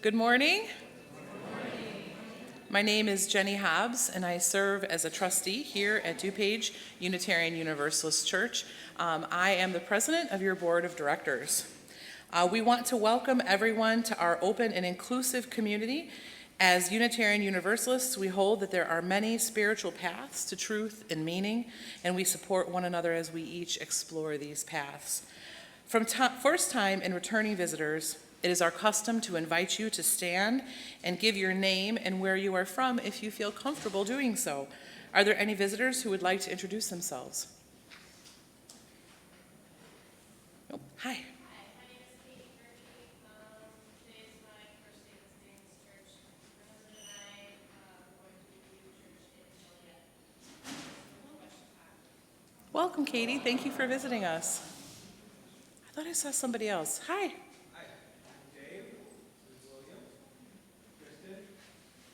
Good morning. My name is Jenny Hobbs, and I serve as a trustee here at DuPage Unitarian Universalist Church. I am the president of your board of directors. We want to welcome everyone to our open and inclusive community. As Unitarian Universalists, we hold that there are many spiritual paths to truth and meaning, and we support one another as we each explore these paths. From first-time and returning visitors, it is our custom to invite you to stand and give your name and where you are from if you feel comfortable doing so. Are there any visitors who would like to introduce themselves? Oh, hi. Hi, my name is Katie Kirby. Today is my first day visiting this church. My husband and I are going to the church in Joliet. Welcome, Katie. Thank you for visiting us. I thought I saw somebody else. Hi. Hi, I'm Dave. This is William, Kristen,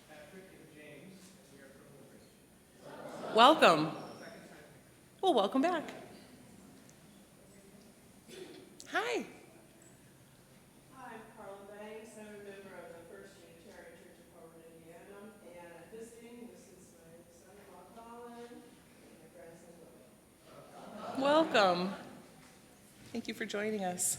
Patrick, and James, and we are from Woodbridge. Welcome. Well, welcome back. Hi. Hi, I'm Carla Banks. I'm a member of the First Unitarian Church of Harvard, Indiana, and I'm visiting. This is my son-in-law Colin and my grandson William. Welcome. Thank you for joining us.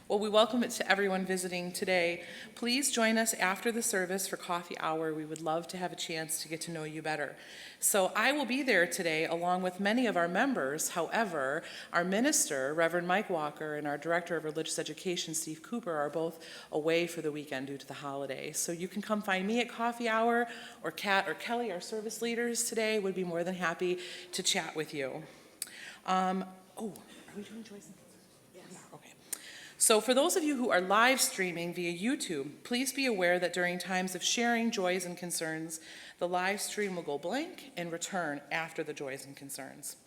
Well, we welcome it to everyone visiting today. Please join us after the service for coffee hour. We would love to have a chance to get to know you better. So I will be there today along with many of our members. However, our minister, Reverend Mike Walker, and our director of religious education, Steve Cooper, are both away for the weekend due to the holiday. So you can come find me at coffee hour, or Kat or Kelly, our service leaders today, would be more than happy to chat with you. Are we doing choice and concerns? Yes. Okay. So for those of you who are live streaming via YouTube, please be aware that during times of sharing joys and concerns, the live stream will go blank and return after the joys and concerns.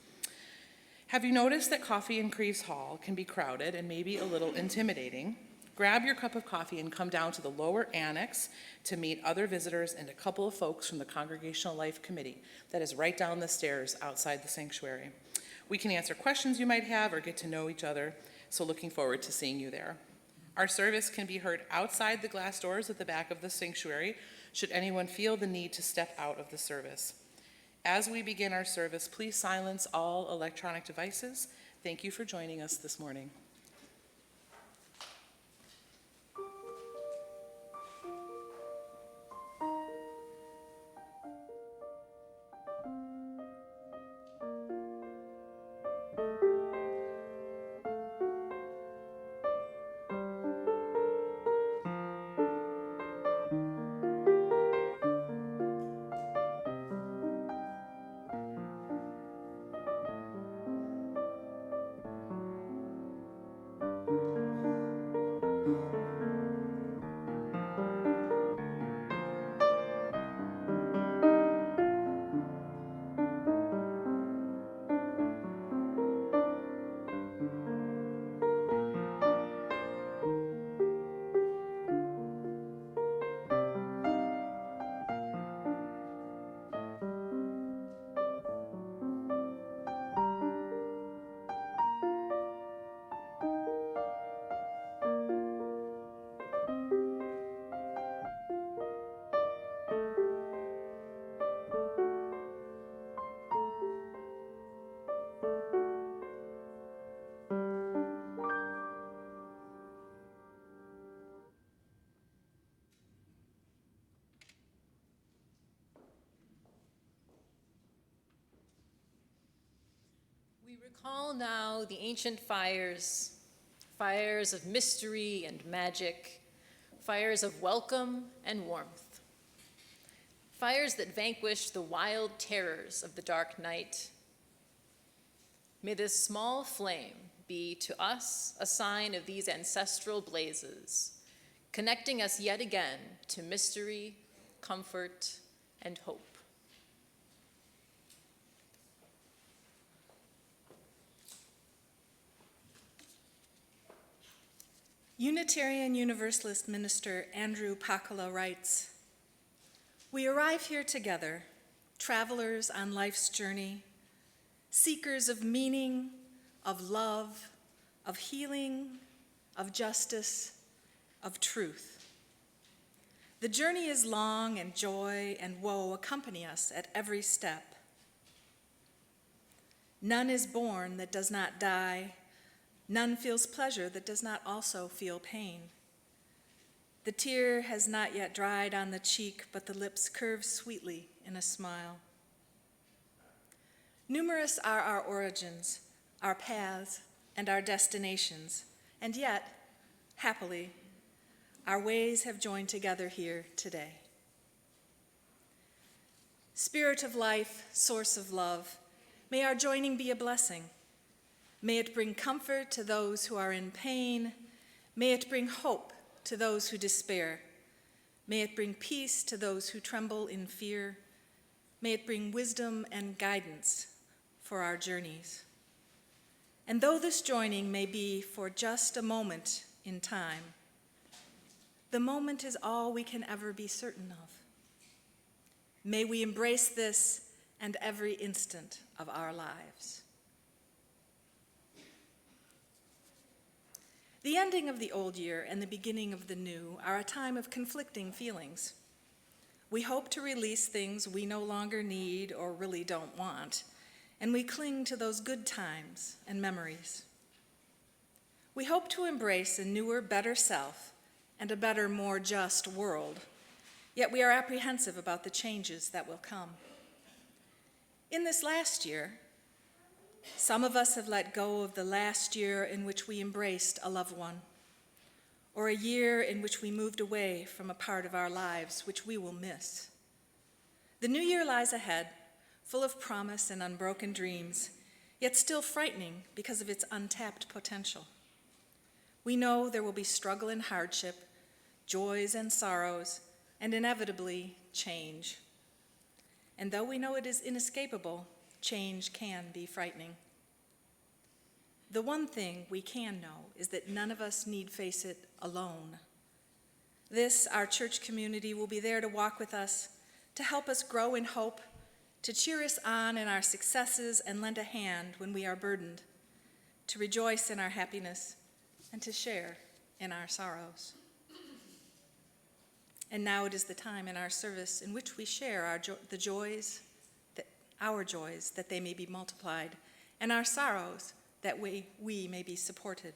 Have you noticed that Coffee and Crease Hall can be crowded and maybe a little intimidating? Grab your cup of coffee and come down to the lower annex to meet other visitors and a couple of folks from the Congregational Life Committee that is right down the stairs outside the sanctuary. We can answer questions you might have or get to know each other, so looking forward to seeing you there. Our service can be heard outside the glass doors at the back of the sanctuary, should anyone feel the need to step out of the service. As we begin our service, please silence all electronic devices. Thank you for joining us this morning. We recall now the ancient fires, fires of mystery and magic, fires of welcome and warmth, fires that vanquished the wild terrors of the dark night. May this small flame be to us a sign of these ancestral blazes, connecting us yet again to mystery, comfort, and hope. Unitarian Universalist minister Andrew Pakala writes, "We arrive here together, travelers on life's journey, seekers of meaning, of love, of healing, of justice, of truth. The journey is long, and joy and woe accompany us at every step. None is born that does not die. None feels pleasure that does not also feel pain. The tear has not yet dried on the cheek, but the lips curve sweetly in a smile. Numerous are our origins, our paths, and our destinations, and yet, happily, our ways have joined together here today. Spirit of life, source of love, may our joining be a blessing. May it bring comfort to those who are in pain. May it bring hope to those who despair. May it bring peace to those who tremble in fear. May it bring wisdom and guidance for our journeys. And though this joining may be for just a moment in time, the moment is all we can ever be certain of. May we embrace this and every instant of our lives. The ending of the old year and the beginning of the new are a time of conflicting feelings. We hope to release things we no longer need or really don't want, and we cling to those good times and memories. We hope to embrace a newer, better self and a better, more just world, yet we are apprehensive about the changes that will come. In this last year, some of us have let go of the last year in which we embraced a loved one, or a year in which we moved away from a part of our lives which we will miss. The new year lies ahead, full of promise and unbroken dreams, yet still frightening because of its untapped potential. We know there will be struggle and hardship, joys and sorrows, and inevitably change. And though we know it is inescapable, change can be frightening. The one thing we can know is that none of us need face it alone. This, our church community, will be there to walk with us, to help us grow in hope, to cheer us on in our successes and lend a hand when we are burdened, to rejoice in our happiness, and to share in our sorrows. And now it is the time in our service in which we share our joys, that they may be multiplied, and our sorrows, that we may be supported.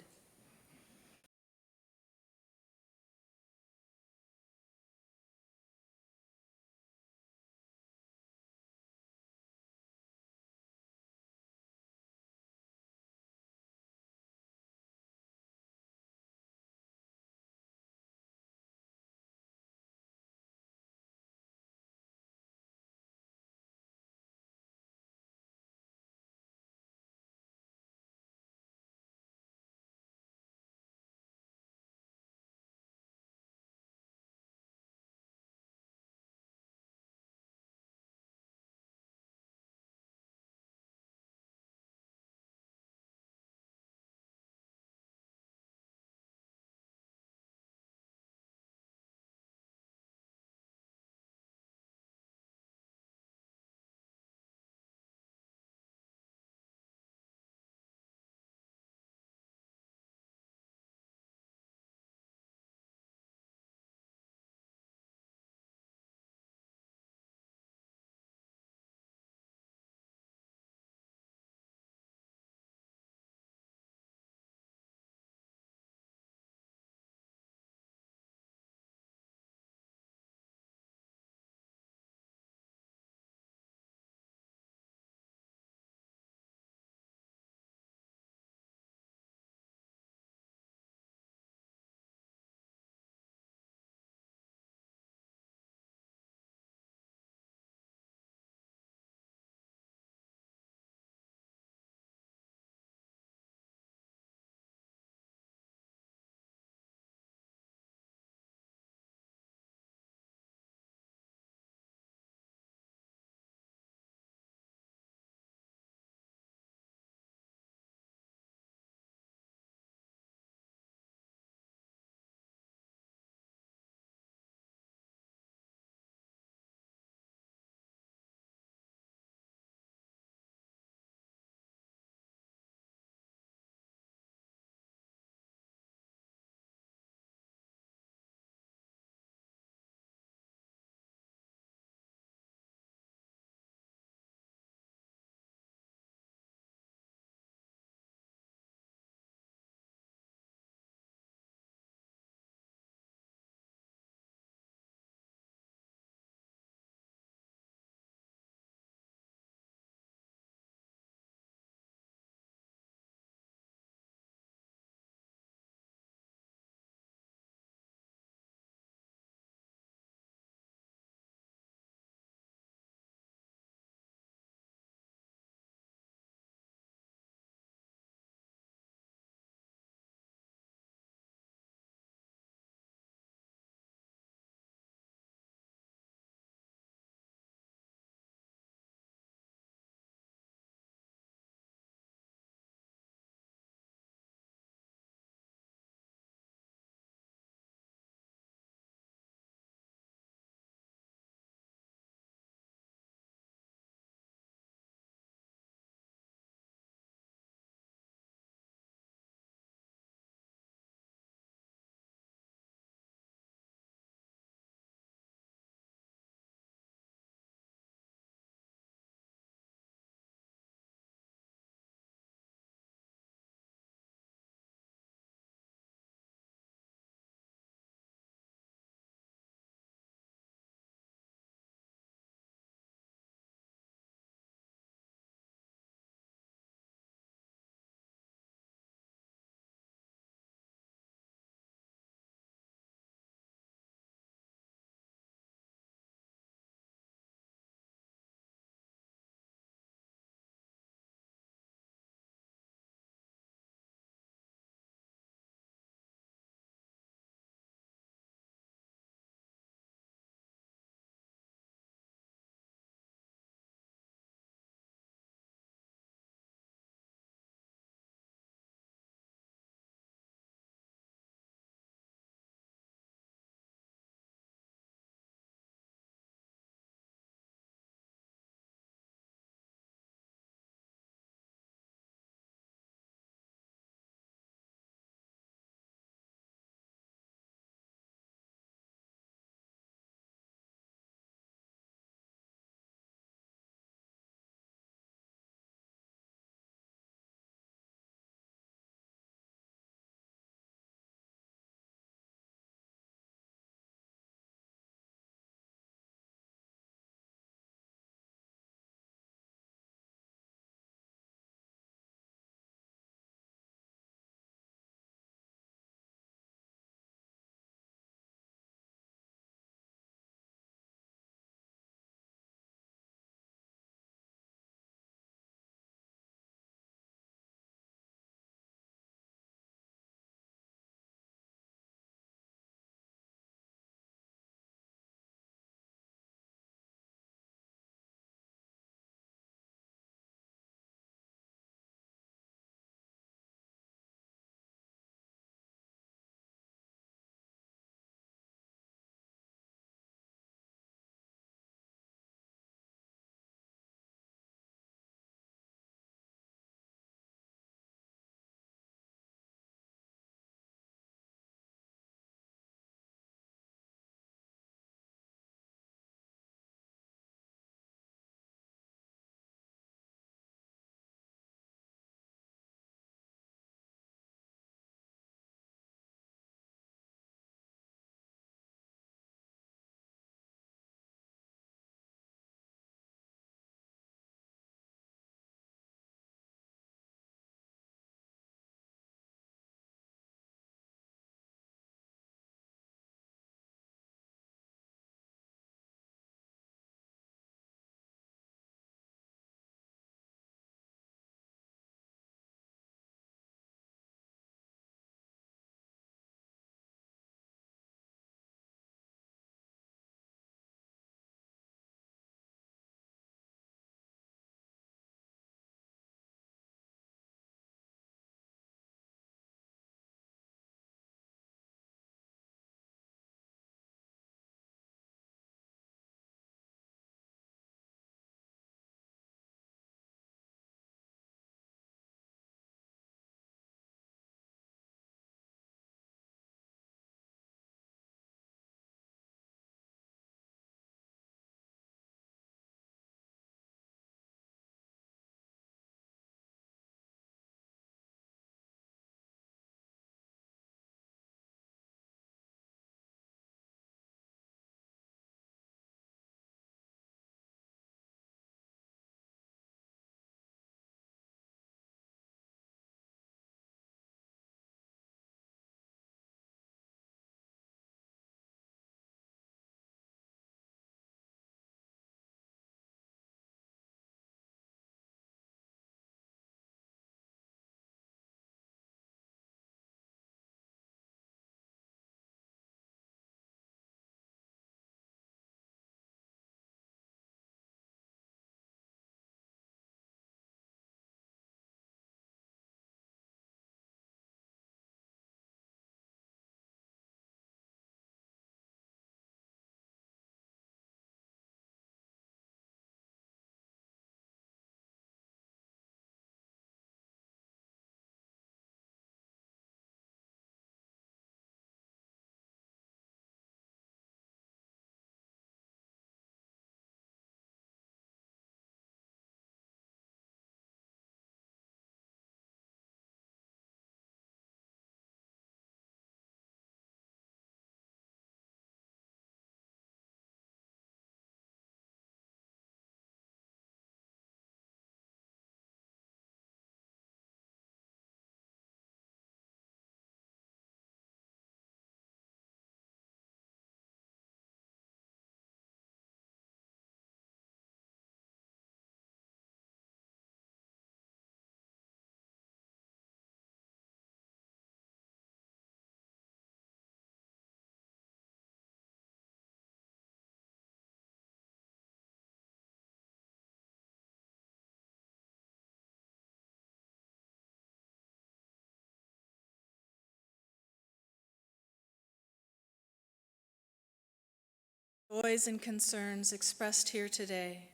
joys and concerns expressed here today,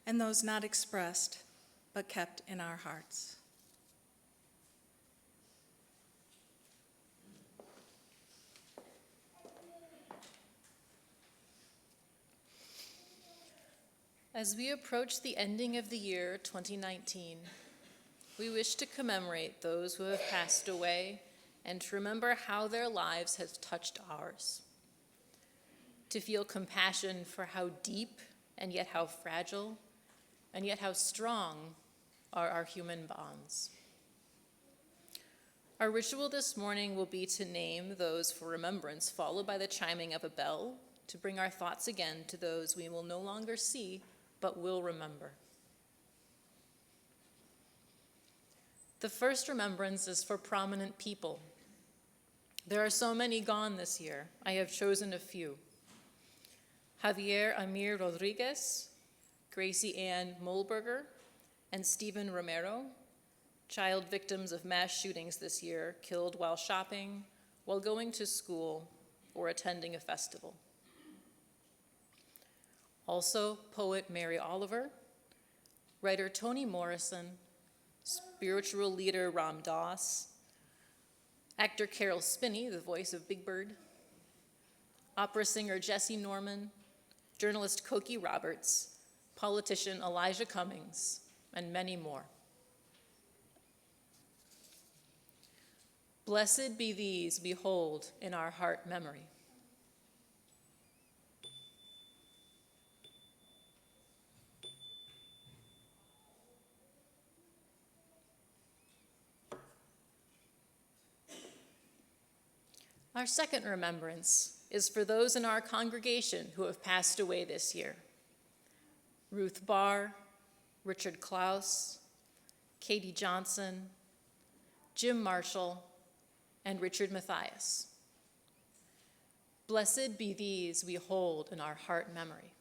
and those not expressed, but kept in our hearts. As we approach the ending of the year 2019, we wish to commemorate those who have passed away and to remember how their lives have touched ours. To feel compassion for how deep and yet how fragile and yet how strong are our human bonds. Our ritual this morning will be to name those for remembrance, followed by the chiming of a bell to bring our thoughts again to those we will no longer see but will remember. The first remembrance is for prominent people. There are so many gone this year. I have chosen a few. Javier Amir Rodriguez, Gracie Ann Mulberger, and Stephen Romero, child victims of mass shootings this year, killed while shopping, while going to school, or attending a festival. Also, poet Mary Oliver, writer Toni Morrison, spiritual leader Ram Dass, actor Carol Spinney, the voice of Big Bird, opera singer Jesse Norman, journalist Cokie Roberts, politician Elijah Cummings, and many more. Blessed be these we hold in our heart memory. Our second remembrance is for those in our congregation who have passed away this year. Ruth Barr, Richard Klaus, Katie Johnson, Jim Marshall, and Richard Matthias. Blessed be these we hold in our heart memory.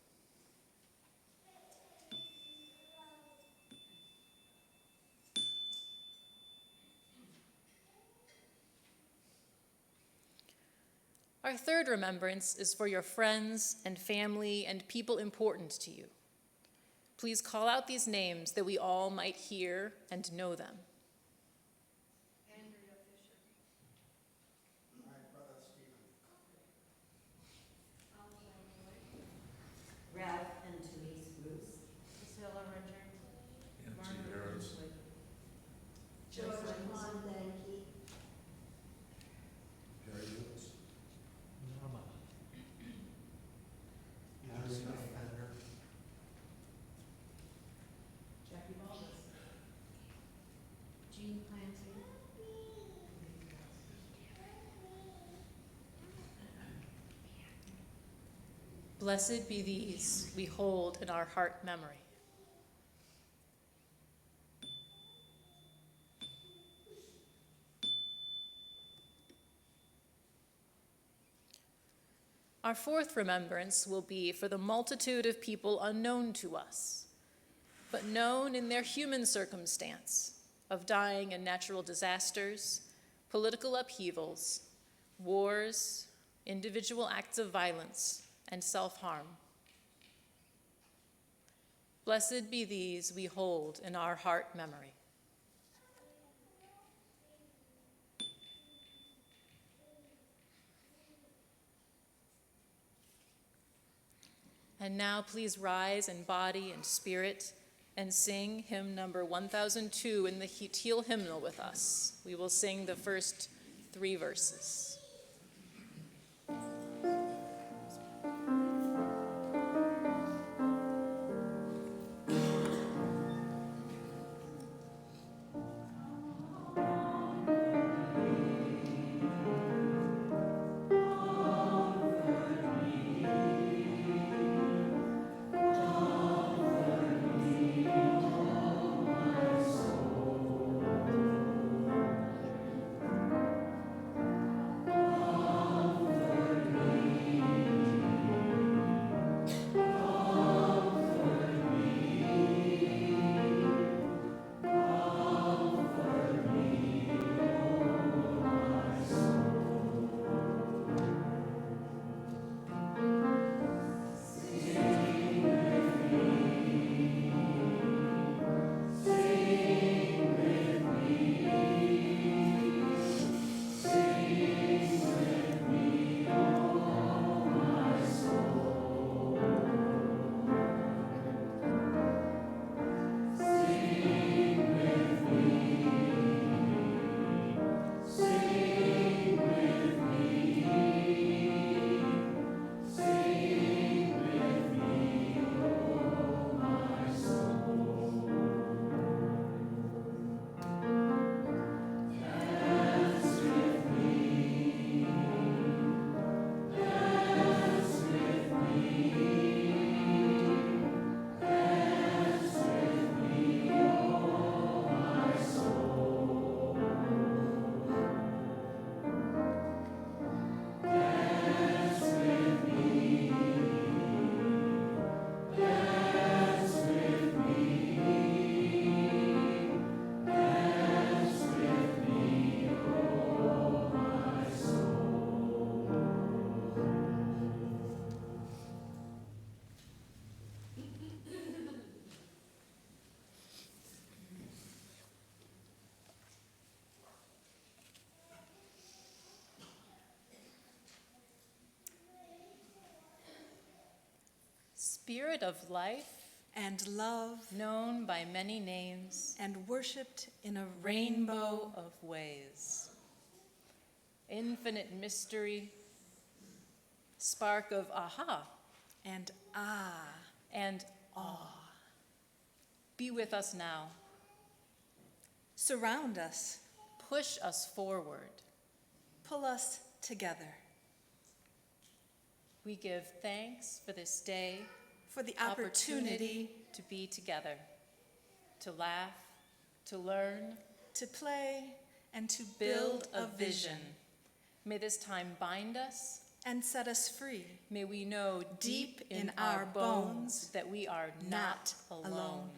Our third remembrance is for your friends and family and people important to you. Please call out these names that we all might hear and know them. Andrea Fisher. My brother Stephen. Ralph and Denise Bruce. Priscilla Richard. Nancy Harris. George Mondanky. Harry Lewis. Marina Fender. Jackie Baldwin. Jean Clancy. Blessed be these we hold in our heart memory. Our fourth remembrance will be for the multitude of people unknown to us, but known in their human circumstance of dying in natural disasters, political upheavals, wars, individual acts of violence, and self-harm. Blessed be these we hold in our heart memory. And now please rise in body and spirit and sing hymn number 1002 in the Teal hymnal with us. We will sing the first 3 verses. Spirit of life, and love, known by many names, and worshiped in a rainbow of ways. Infinite mystery, spark of aha and ah. and awe. Be with us now. Surround us, Push us forward. pull us together We give thanks for this day, for the opportunity to be together, to laugh, to learn, to play and to build a vision. May this time bind us. and set us free. May we know deep in our bones that we are not alone.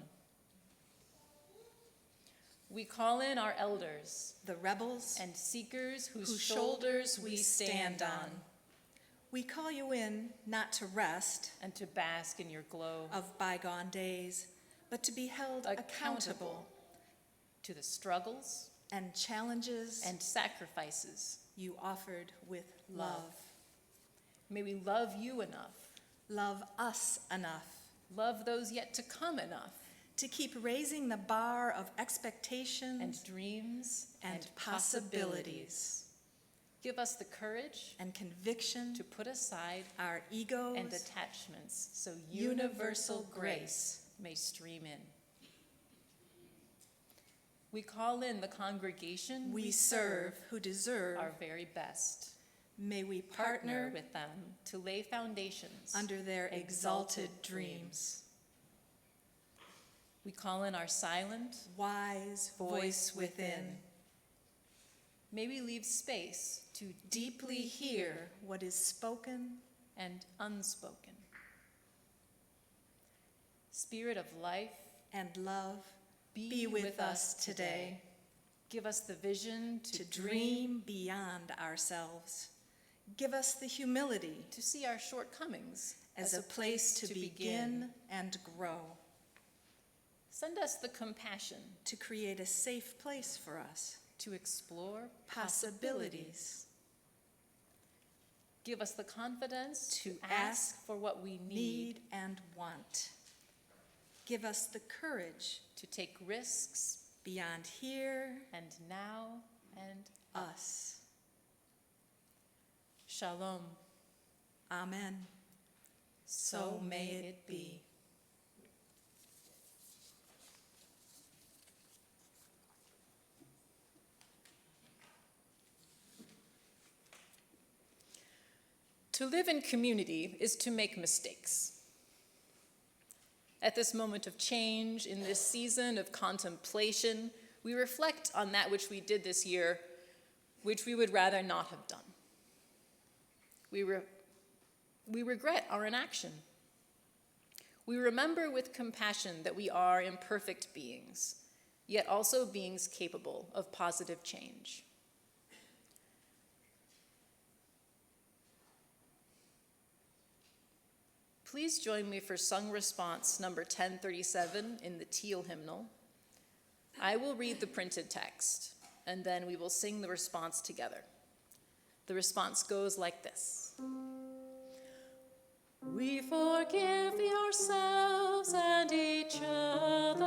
We call in our elders The rebels, and seekers whose whose shoulders we stand on, we call you in not to rest and to bask in your glow, of bygone days, but to be held accountable to the struggles and challenges and sacrifices. you offered with love. May we love you enough, Love us enough love those yet to come enough, to keep raising the bar of expectations and dreams and possibilities, Give us the courage and conviction to put aside our egos and attachments so universal grace may stream in. We call in the congregation we serve who deserve. our very best. May we Partner partner with them to lay foundations under their exalted dreams. We call in our silent Wise voice within. May we leave space to Deeply hear what is spoken and unspoken. Spirit of life, and love. Be with us today Give us the vision to dream beyond ourselves. Give us the humility to see our shortcomings as a place to begin and grow, Send us the compassion to create a safe place for us. to explore Possibilities. Give us the confidence To to ask ask for what we need, Need and want. Give us the courage to take risks beyond here, and now and us. shalom. Amen. So may it be. To live in community is to make mistakes. At this moment of change, in this season of contemplation, we reflect on that which we did this year, which we would rather not have done. We regret our inaction. We remember with compassion that we are imperfect beings, yet also beings capable of positive change. Please join me for sung response number 1037 in the Teal hymnal. I will read the printed text, and then we will sing the response together. The response goes like this. We forgive ourselves and each other.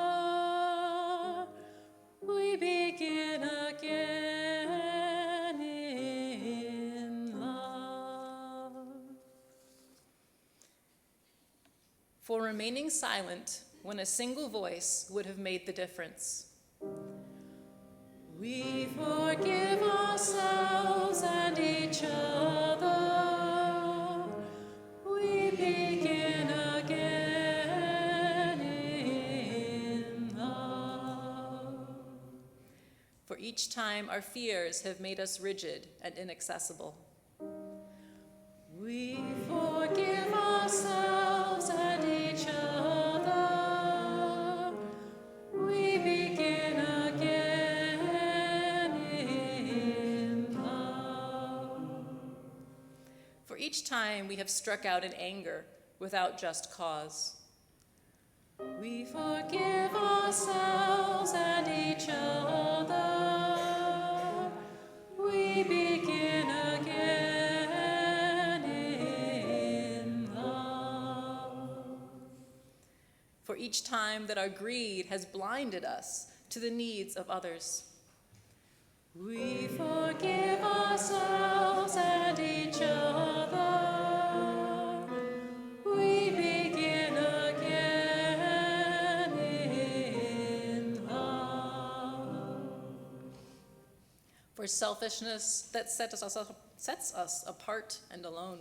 We begin again in love. For remaining silent when a single voice would have made the difference. We forgive ourselves and each other. We begin again in love. For each time our fears have made us rigid and inaccessible. We forgive ourselves and each other. We begin again in love. For each time we have struck out in anger without just cause. We forgive ourselves and each other. We begin again in love. each time that our greed has blinded us to the needs of others. We forgive ourselves and each other. We begin again in love. For selfishness that sets us apart and alone.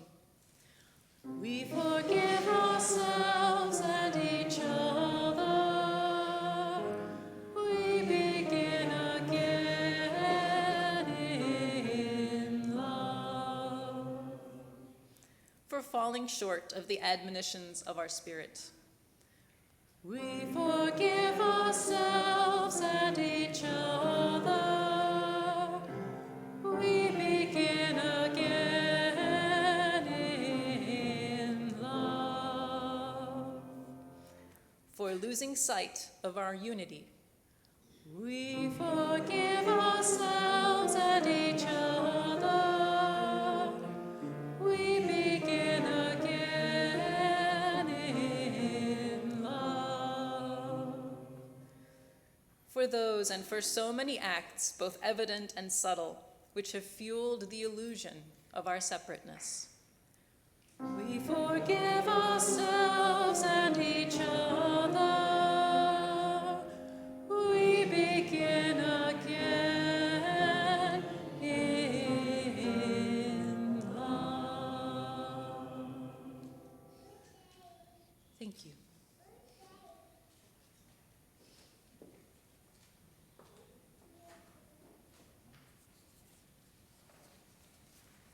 We forgive ourselves and each other. We begin again in love. For falling short of the admonitions of our spirit. We forgive ourselves and each other. We begin again in love. For losing sight of our unity. We forgive ourselves and each other. We begin again in love. For those and for so many acts, both evident and subtle, which have fueled the illusion of our separateness. We forgive ourselves and each other. We begin again in love. Thank you.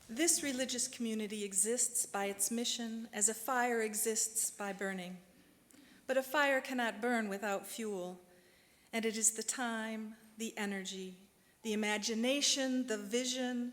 This religious community exists by its mission as a fire exists by burning. But a fire cannot burn without fuel, and it is the time, the energy, the imagination, the vision,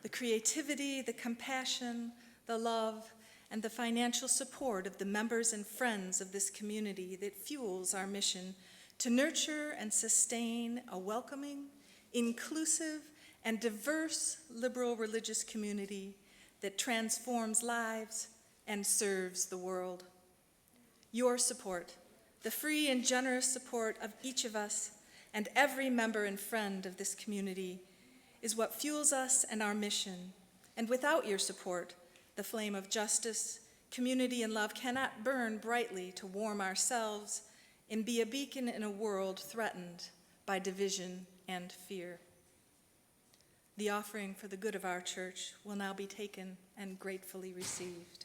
the creativity, the compassion, the love, and the financial support of the members and friends of this community that fuels our mission to nurture and sustain a welcoming, inclusive, and diverse liberal religious community that transforms lives and serves the world. Your support, the free and generous support of each of us and every member and friend of this community, is what fuels us and our mission. And without your support, the flame of justice, community, and love cannot burn brightly to warm ourselves and be a beacon in a world threatened by division and fear. The offering for the good of our church will now be taken and gratefully received.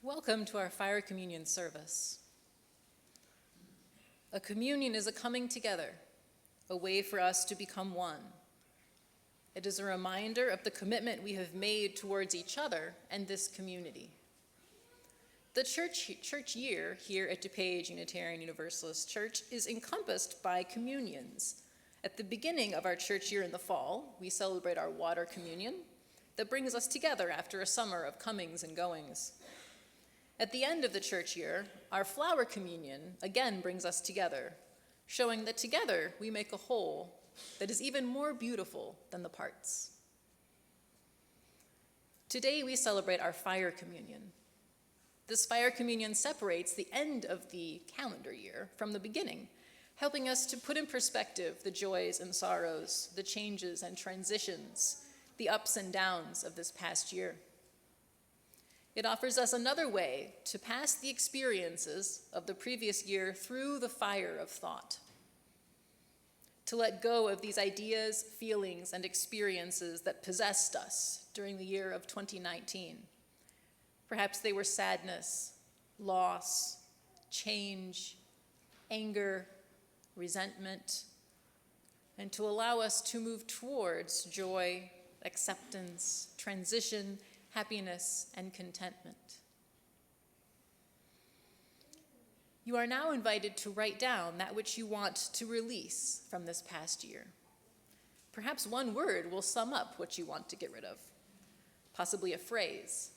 Welcome to our fire communion service. A communion is a coming together, a way for us to become one. It is a reminder of the commitment we have made towards each other and this community. The church year here at DuPage Unitarian Universalist Church is encompassed by communions. At the beginning of our church year in the fall, we celebrate our water communion that brings us together after a summer of comings and goings. At the end of the church year, our flower communion again brings us together, showing that together we make a whole that is even more beautiful than the parts. Today we celebrate our fire communion. This fire communion separates the end of the calendar year from the beginning, helping us to put in perspective the joys and sorrows, the changes and transitions, the ups and downs of this past year. It offers us another way to pass the experiences of the previous year through the fire of thought, to let go of these ideas, feelings, and experiences that possessed us during the year of 2019. Perhaps they were sadness, loss, change, anger, resentment, and to allow us to move towards joy, acceptance, transition, happiness, and contentment. You are now invited to write down that which you want to release from this past year. Perhaps one word will sum up what you want to get rid of, possibly a phrase.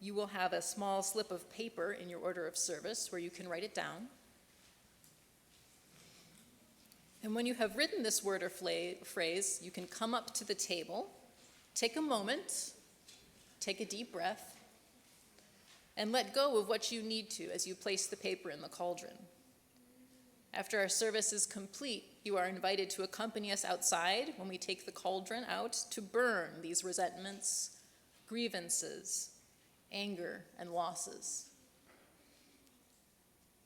You will have a small slip of paper in your order of service where you can write it down. And when you have written this word or phrase, you can come up to the table, take a moment, take a deep breath, and let go of what you need to as you place the paper in the cauldron. After our service is complete, you are invited to accompany us outside when we take the cauldron out to burn these resentments, grievances, anger, and losses.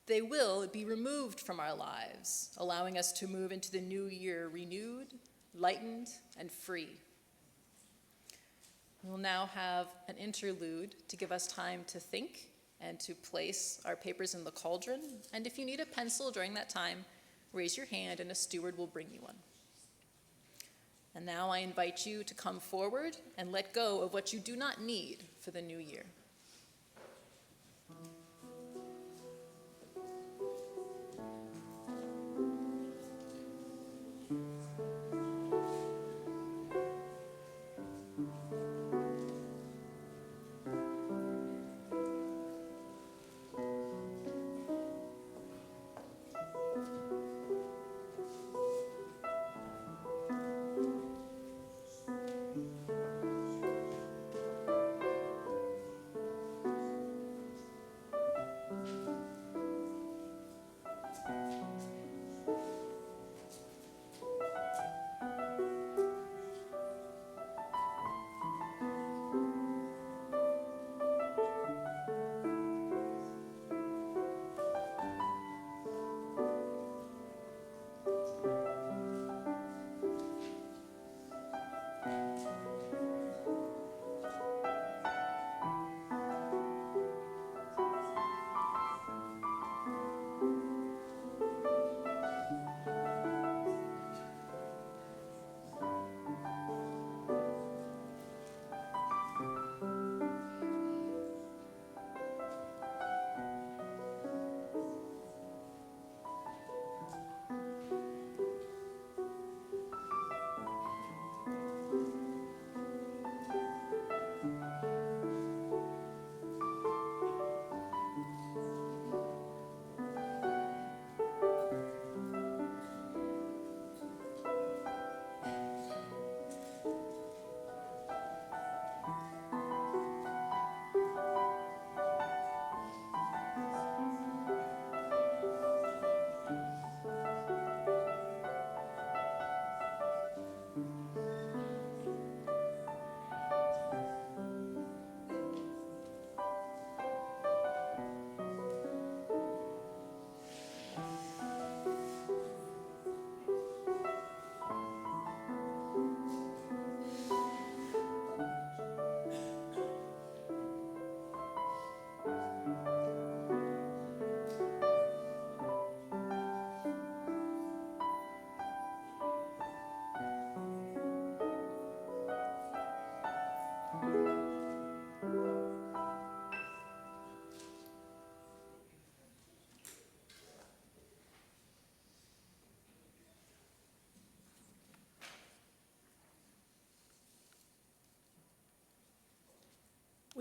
They will be removed from our lives, allowing us to move into the new year renewed, lightened, and free. We'll now have an interlude to give us time to think and to place our papers in the cauldron. And if you need a pencil during that time, raise your hand and a steward will bring you one. And now I invite you to come forward and let go of what you do not need for the new year.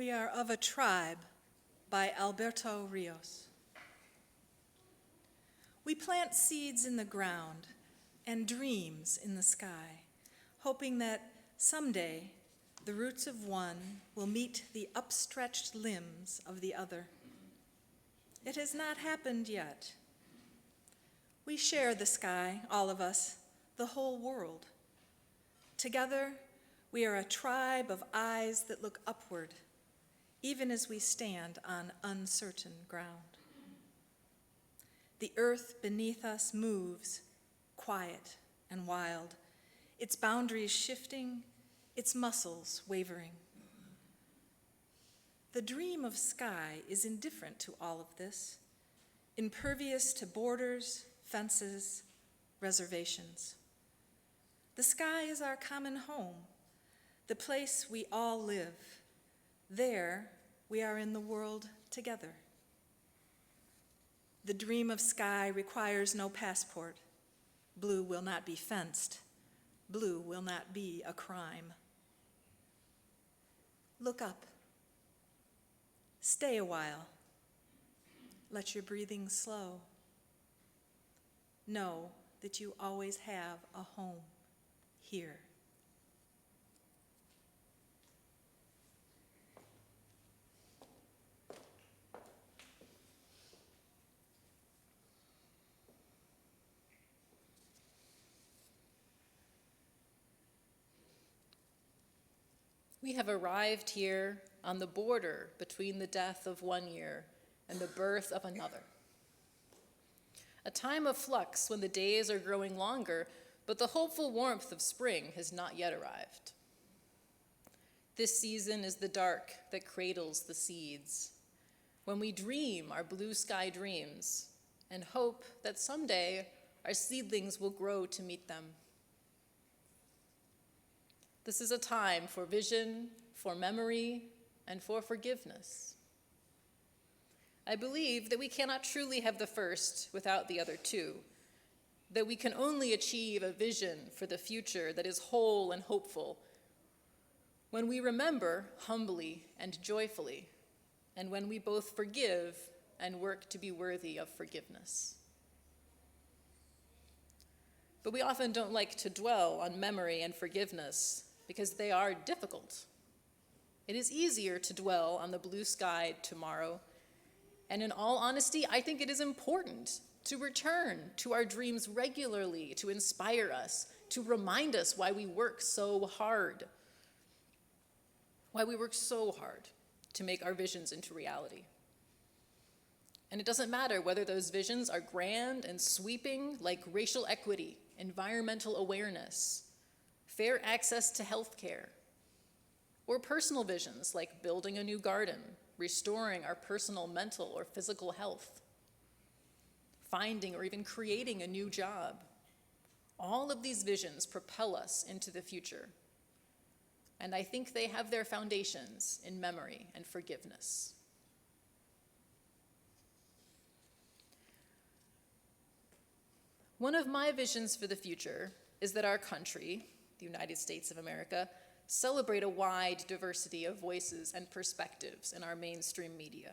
We are of a tribe by Alberto Rios. We plant seeds in the ground and dreams in the sky, hoping that someday the roots of one will meet the upstretched limbs of the other. It has not happened yet. We share the sky, all of us, the whole world. Together, we are a tribe of eyes that look upward, even as we stand on uncertain ground. The earth beneath us moves, quiet and wild, its boundaries shifting, its muscles wavering. The dream of sky is indifferent to all of this, impervious to borders, fences, reservations. The sky is our common home, the place we all live. There, we are in the world together. The dream of sky requires no passport. Blue will not be fenced. Blue will not be a crime. Look up. Stay a while. Let your breathing slow. Know that you always have a home here. We have arrived here on the border between the death of one year and the birth of another. A time of flux when the days are growing longer, but the hopeful warmth of spring has not yet arrived. This season is the dark that cradles the seeds, when we dream our blue sky dreams and hope that someday our seedlings will grow to meet them. This is a time for vision, for memory, and for forgiveness. I believe that we cannot truly have the first without the other two, that we can only achieve a vision for the future that is whole and hopeful when we remember humbly and joyfully, and when we both forgive and work to be worthy of forgiveness. But we often don't like to dwell on memory and forgiveness because they are difficult. It is easier to dwell on the blue-skied tomorrow, and in all honesty, I think it is important to return to our dreams regularly, to inspire us, to remind us why we work so hard, to make our visions into reality. And it doesn't matter whether those visions are grand and sweeping, like racial equity, environmental awareness, fair access to health care, or personal visions like building a new garden, restoring our personal mental or physical health, finding or even creating a new job. All of these visions propel us into the future, and I think they have their foundations in memory and forgiveness. One of my visions for the future is that our country, the United States of America, celebrate a wide diversity of voices and perspectives in our mainstream media.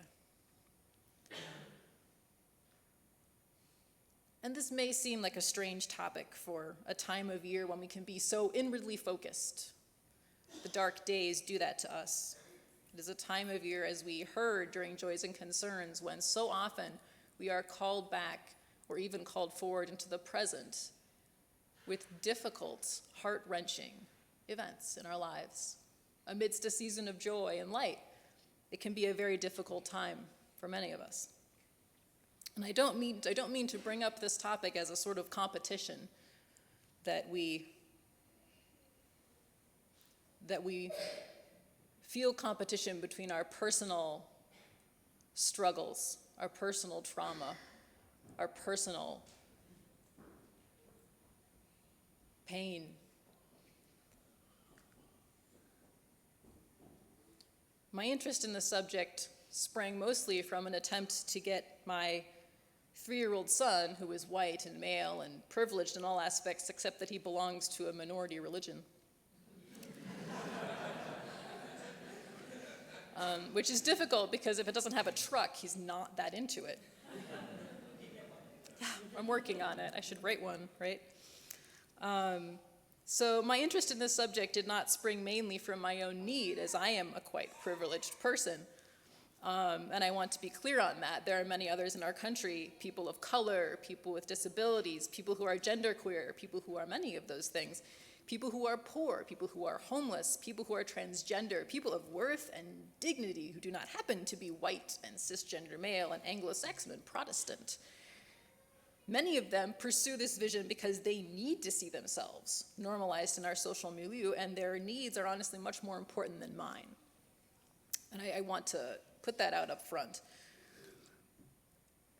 And this may seem like a strange topic for a time of year when we can be so inwardly focused. The dark days do that to us. It is a time of year, as we heard during Joys and Concerns, when so often we are called back or even called forward into the present with difficult, heart-wrenching events in our lives. Amidst a season of joy and light, it can be a very difficult time for many of us. And I don't mean to bring up this topic as a sort of competition that we feel competition between our personal struggles, our personal trauma, our personal pain. My interest in the subject sprang mostly from an attempt to get my 3-year-old son, who is white and male and privileged in all aspects except that he belongs to a minority religion, which is difficult because if it doesn't have a truck, he's not that into it. Yeah, I'm working on it. I should write one, right? So my interest in this subject did not spring mainly from my own need, as I am a quite privileged person. And I want to be clear on that. There are many others in our country, people of color, people with disabilities, people who are genderqueer, people who are many of those things, people who are poor, people who are homeless, people who are transgender, people of worth and dignity who do not happen to be white and cisgender male and Anglo-Saxon and Protestant. Many of them pursue this vision because they need to see themselves normalized in our social milieu, and their needs are honestly much more important than mine. And I want to put that out up front.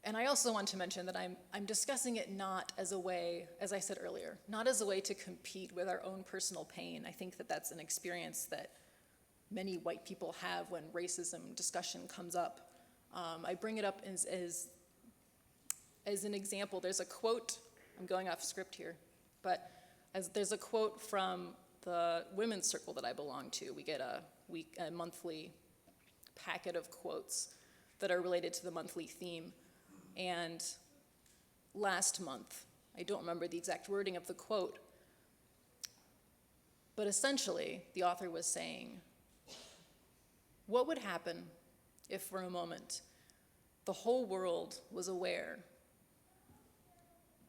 And I also want to mention that I'm discussing it not as a way, as I said earlier, not as a way to compete with our own personal pain. I think that that's an experience that many white people have when racism discussion comes up. I bring it up as an example. There's a quote, I'm going off script here, but there's a quote from the women's circle that I belong to. We get a monthly packet of quotes that are related to the monthly theme. And last month, I don't remember the exact wording of the quote, but essentially the author was saying, what would happen if for a moment the whole world was aware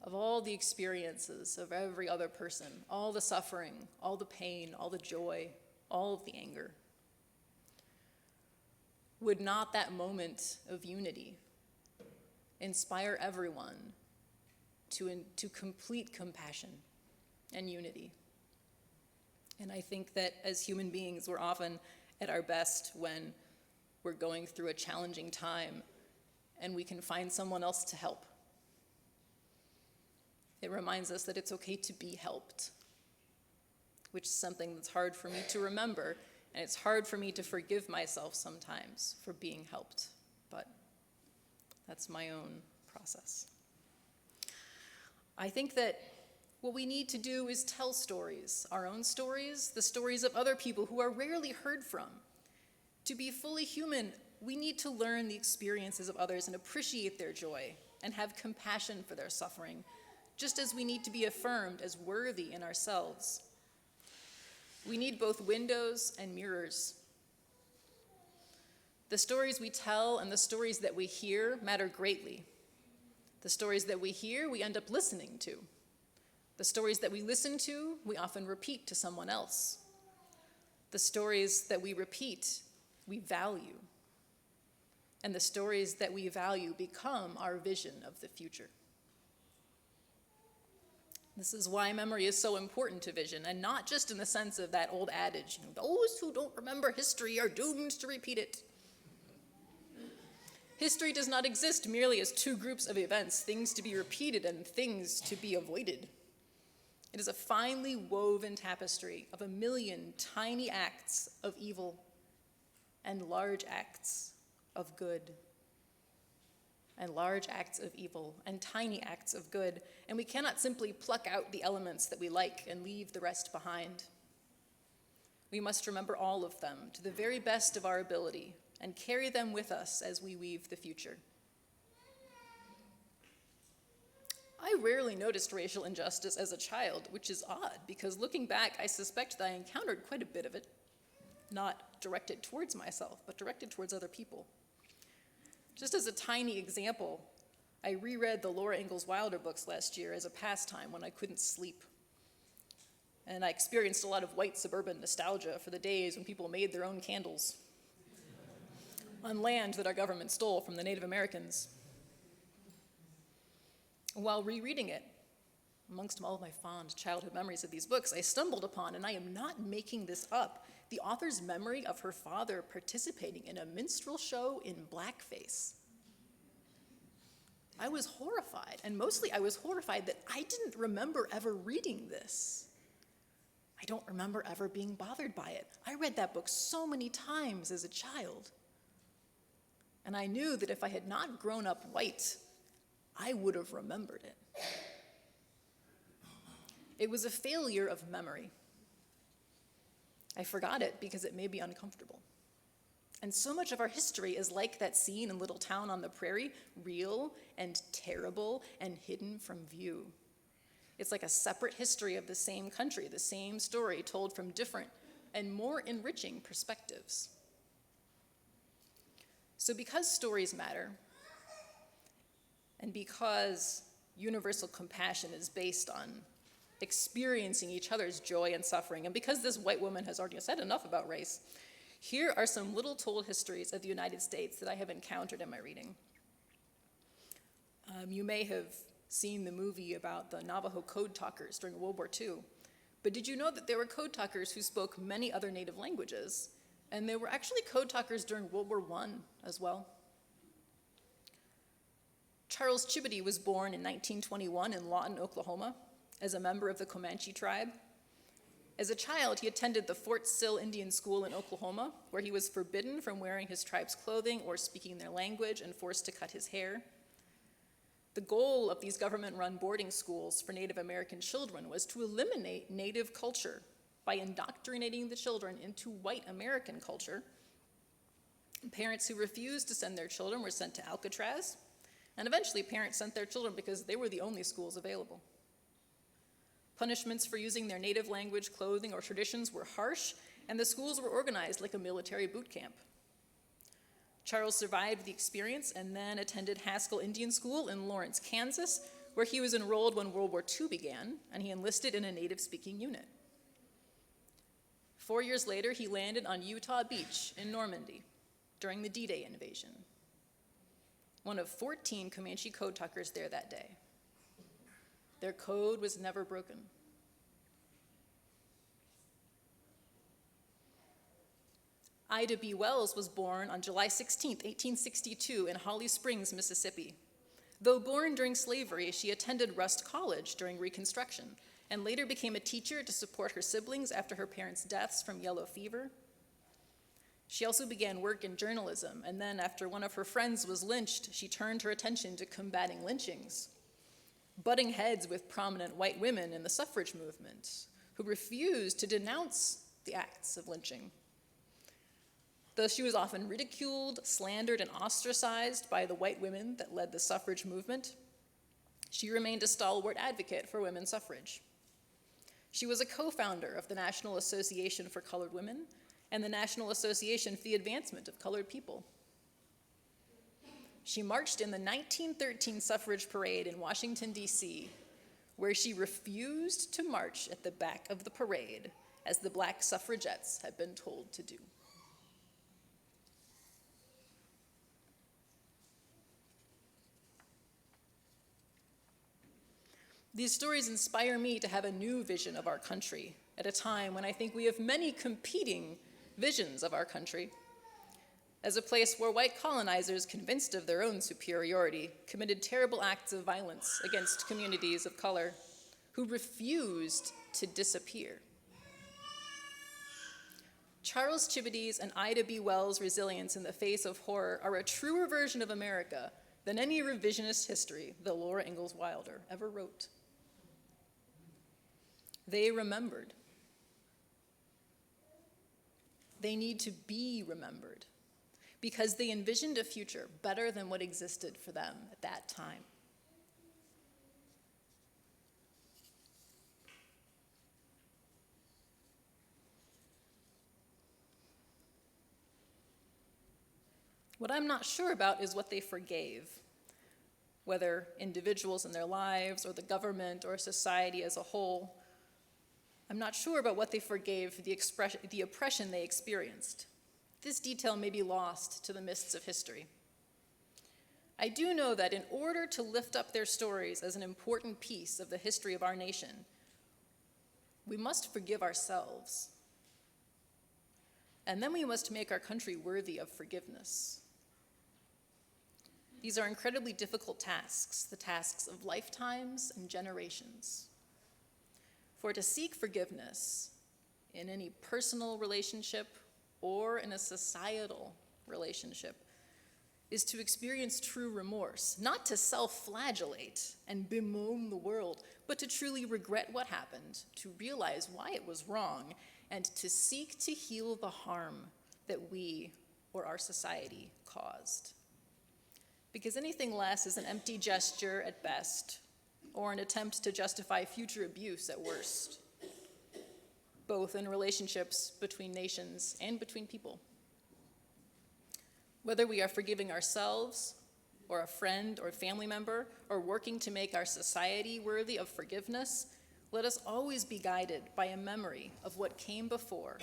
of all the experiences of every other person, all the suffering, all the pain, all the joy, all of the anger? Would not that moment of unity inspire everyone to complete compassion and unity? And I think that as human beings, we're often at our best when we're going through a challenging time and we can find someone else to help. It reminds us that it's okay to be helped, which is something that's hard for me to remember, and it's hard for me to forgive myself sometimes for being helped, but that's my own process. I think that what we need to do is tell stories, our own stories, the stories of other people who are rarely heard from. To be fully human, we need to learn the experiences of others and appreciate their joy and have compassion for their suffering, just as we need to be affirmed as worthy in ourselves. We need both windows and mirrors. The stories we tell and the stories that we hear matter greatly. The stories that we hear, we end up listening to. The stories that we listen to, we often repeat to someone else. The stories that we repeat, we value. And the stories that we value become our vision of the future. This is why memory is so important to vision, and not just in the sense of that old adage, those who don't remember history are doomed to repeat it. History does not exist merely as two groups of events, things to be repeated and things to be avoided. It is a finely woven tapestry of a million tiny acts of evil and large acts of good. And large acts of evil and tiny acts of good, and we cannot simply pluck out the elements that we like and leave the rest behind. We must remember all of them to the very best of our ability and carry them with us as we weave the future. I rarely noticed racial injustice as a child, which is odd, because looking back, I suspect that I encountered quite a bit of it, not directed towards myself, but directed towards other people. Just as a tiny example, I reread the Laura Ingalls Wilder books last year as a pastime when I couldn't sleep. And I experienced a lot of white suburban nostalgia for the days when people made their own candles on land that our government stole from the Native Americans. While rereading it, amongst all of my fond childhood memories of these books, I stumbled upon, and I am not making this up, the author's memory of her father participating in a minstrel show in blackface. I was horrified, and mostly I was horrified that I didn't remember ever reading this. I don't remember ever being bothered by it. I read that book so many times as a child. And I knew that if I had not grown up white, I would have remembered it. It was a failure of memory. I forgot it because it made me uncomfortable. And so much of our history is like that scene in Little Town on the Prairie, real and terrible and hidden from view. It's like a separate history of the same country, the same story told from different and more enriching perspectives. So because stories matter, and because universal compassion is based on experiencing each other's joy and suffering, and because this white woman has already said enough about race, here are some little told histories of the United States that I have encountered in my reading. You may have seen the movie about the Navajo code talkers during World War II, but did you know that there were code talkers who spoke many other native languages? And there were actually code talkers during World War I as well. Charles Chibody was born in 1921 in Lawton, Oklahoma, as a member of the Comanche tribe. As a child, he attended the Fort Sill Indian School in Oklahoma, where he was forbidden from wearing his tribe's clothing or speaking their language and forced to cut his hair. The goal of these government-run boarding schools for Native American children was to eliminate Native culture by indoctrinating the children into white American culture. Parents who refused to send their children were sent to Alcatraz, and eventually parents sent their children because they were the only schools available. Punishments for using their native language, clothing, or traditions were harsh, and the schools were organized like a military boot camp. Charles survived the experience and then attended Haskell Indian School in Lawrence, Kansas, where he was enrolled when World War II began, and he enlisted in a native-speaking unit. 4 years later, he landed on Utah Beach in Normandy during the D-Day invasion. One of 14 Comanche code talkers there that day. Their code was never broken. Ida B. Wells was born on July 16, 1862, in Holly Springs, Mississippi. Though born during slavery, she attended Rust College during Reconstruction and later became a teacher to support her siblings after her parents' deaths from yellow fever. She also began work in journalism, and then after one of her friends was lynched, she turned her attention to combating lynchings, butting heads with prominent white women in the suffrage movement who refused to denounce the acts of lynching. Though she was often ridiculed, slandered, and ostracized by the white women that led the suffrage movement, she remained a stalwart advocate for women's suffrage. She was a co-founder of the National Association for Colored Women and the National Association for the Advancement of Colored People. She marched in the 1913 suffrage parade in Washington, D.C., where she refused to march at the back of the parade, as the black suffragettes had been told to do. These stories inspire me to have a new vision of our country at a time when I think we have many competing visions of our country, as a place where white colonizers, convinced of their own superiority, committed terrible acts of violence against communities of color who refused to disappear. Charles Chibody's and Ida B. Wells' resilience in the face of horror are a truer version of America than any revisionist history that Laura Ingalls Wilder ever wrote. They remembered. They need to be remembered because they envisioned a future better than what existed for them at that time. What I'm not sure about is what they forgave, whether individuals in their lives or the government or society as a whole. I'm not sure about what they forgave for the oppression they experienced. This detail may be lost to the mists of history. I do know that in order to lift up their stories as an important piece of the history of our nation, we must forgive ourselves. And then we must make our country worthy of forgiveness. These are incredibly difficult tasks, the tasks of lifetimes and generations. For to seek forgiveness in any personal relationship or in a societal relationship is to experience true remorse, not to self-flagellate and bemoan the world, but to truly regret what happened, to realize why it was wrong, and to seek to heal the harm that we or our society caused. Because anything less is an empty gesture at best, or an attempt to justify future abuse at worst, both in relationships between nations and between people. Whether we are forgiving ourselves, or a friend or family member, or working to make our society worthy of forgiveness, let us always be guided by a memory of what came before,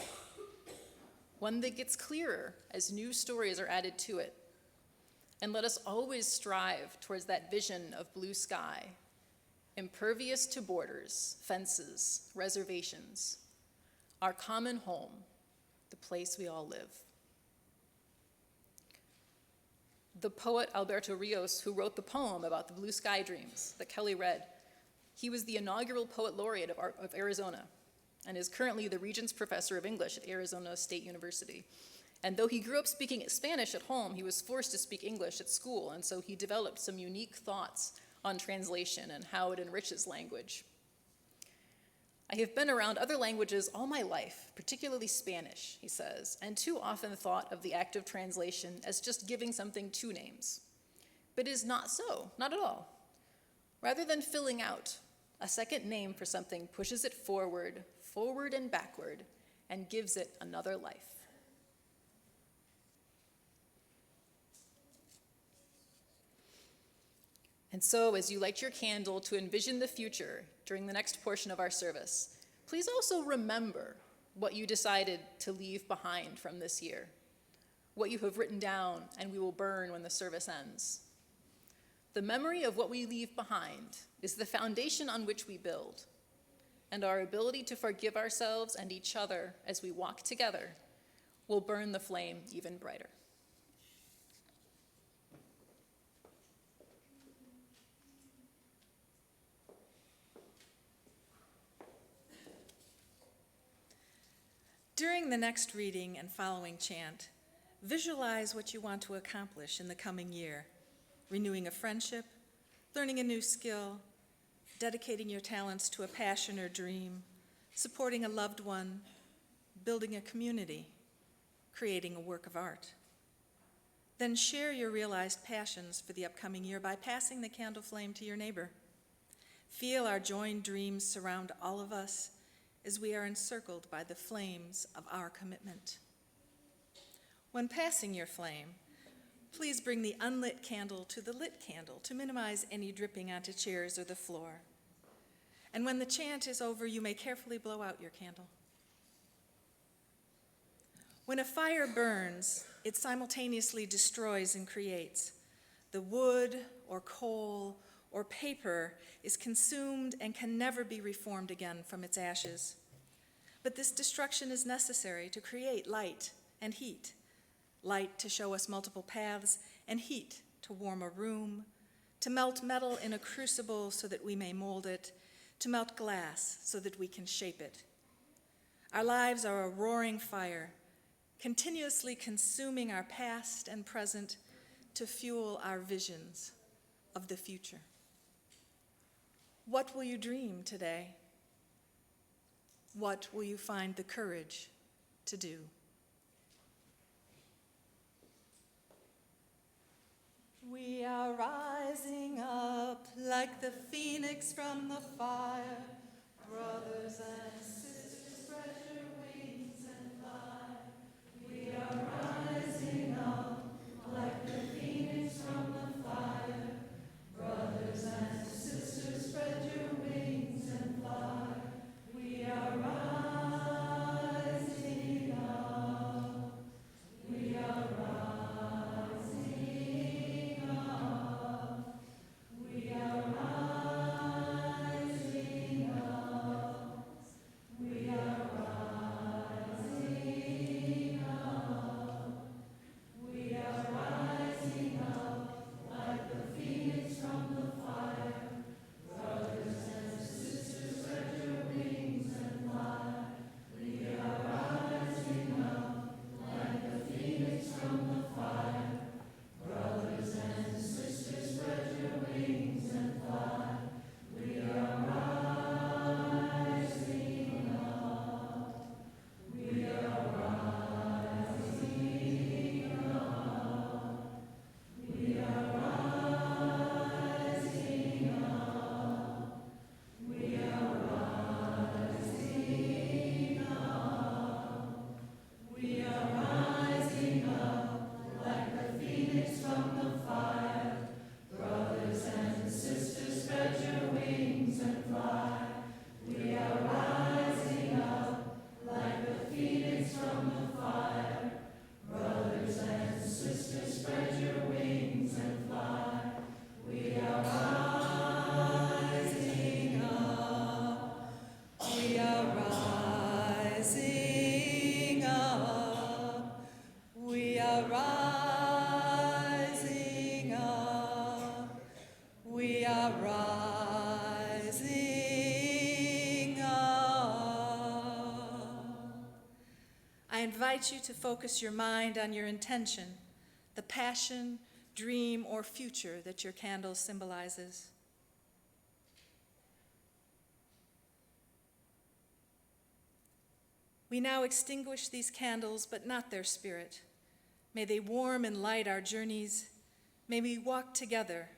one that gets clearer as new stories are added to it. And let us always strive towards that vision of blue sky, impervious to borders, fences, reservations, our common home, the place we all live. The poet Alberto Rios, who wrote the poem about the blue sky dreams that Kelly read, he was the inaugural poet laureate of Arizona and is currently the Regents Professor of English at Arizona State University. And though he grew up speaking Spanish at home, he was forced to speak English at school, and so he developed some unique thoughts on translation and how it enriches language. I have been around other languages all my life, particularly Spanish, he says, and too often thought of the act of translation as just giving something two names. But it is not so, not at all. Rather than filling out, a second name for something pushes it forward and backward, and gives it another life. And so, as you light your candle to envision the future during the next portion of our service, please also remember what you decided to leave behind from this year, what you have written down and we will burn when the service ends. The memory of what we leave behind is the foundation on which we build, and our ability to forgive ourselves and each other as we walk together will burn the flame even brighter. During the next reading and following chant, visualize what you want to accomplish in the coming year: renewing a friendship, learning a new skill, dedicating your talents to a passion or dream, supporting a loved one, building a community, creating a work of art. Then share your realized passions for the upcoming year by passing the candle flame to your neighbor. Feel our joined dreams surround all of us as we are encircled by the flames of our commitment. When passing your flame, please bring the unlit candle to the lit candle to minimize any dripping onto chairs or the floor. And when the chant is over, you may carefully blow out your candle. When a fire burns, it simultaneously destroys and creates. The wood or coal or paper is consumed and can never be reformed again from its ashes. But this destruction is necessary to create light and heat. Light to show us multiple paths, and heat to warm a room, to melt metal in a crucible so that we may mold it, to melt glass so that we can shape it. Our lives are a roaring fire, continuously consuming our past and present to fuel our visions of the future. What will you dream today? What will you find the courage to do? We are rising up like the phoenix from the fire. Brothers and sisters, spread your wings and fly. We are rising up like the phoenix from the fire. Brothers and sisters, spread your wings and fly. We are rising up. We are rising up. I invite you to focus your mind on your intention, the passion, dream, or future that your candle symbolizes. We now extinguish these candles, but not their spirit. May they warm and light our journeys. May we walk together,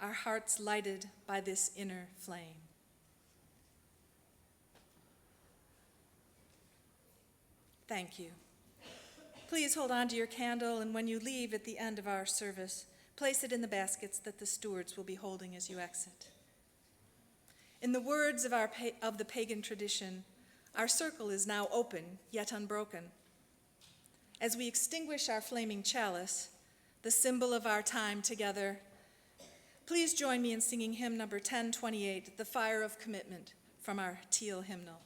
our hearts lighted by this inner flame. Thank you. Please hold on to your candle, and when you leave at the end of our service, place it in the baskets that the stewards will be holding as you exit. In the words of the pagan tradition, our circle is now open, yet unbroken. As we extinguish our flaming chalice, the symbol of our time together, please join me in singing hymn number 1028, The Fire of Commitment, from our Teal hymnal.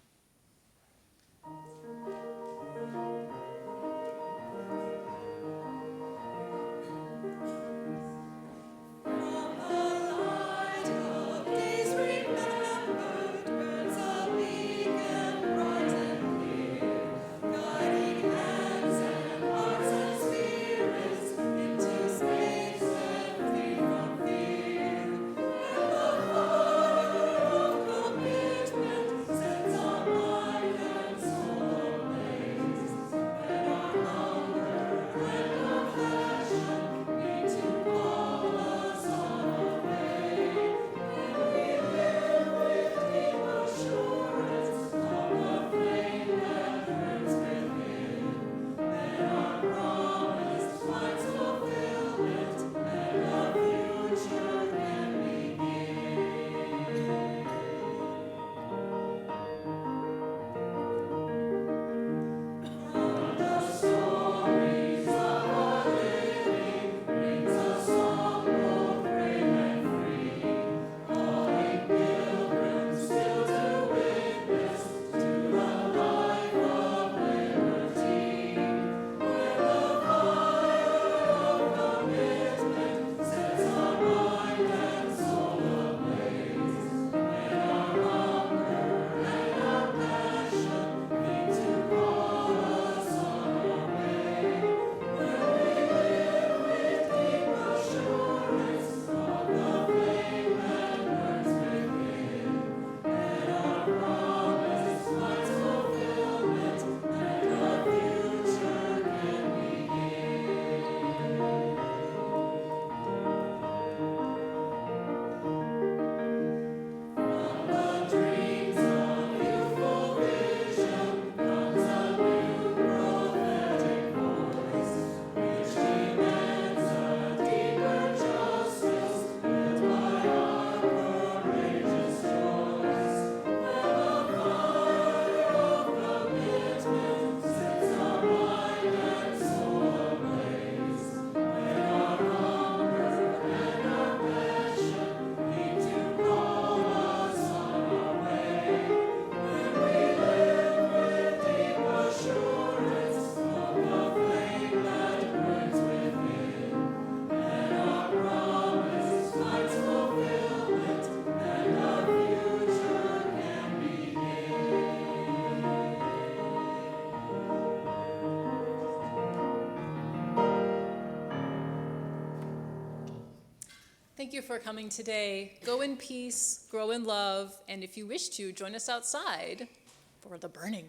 Thank you for coming today. Go in peace, grow in love, and if you wish to, join us outside for the burning.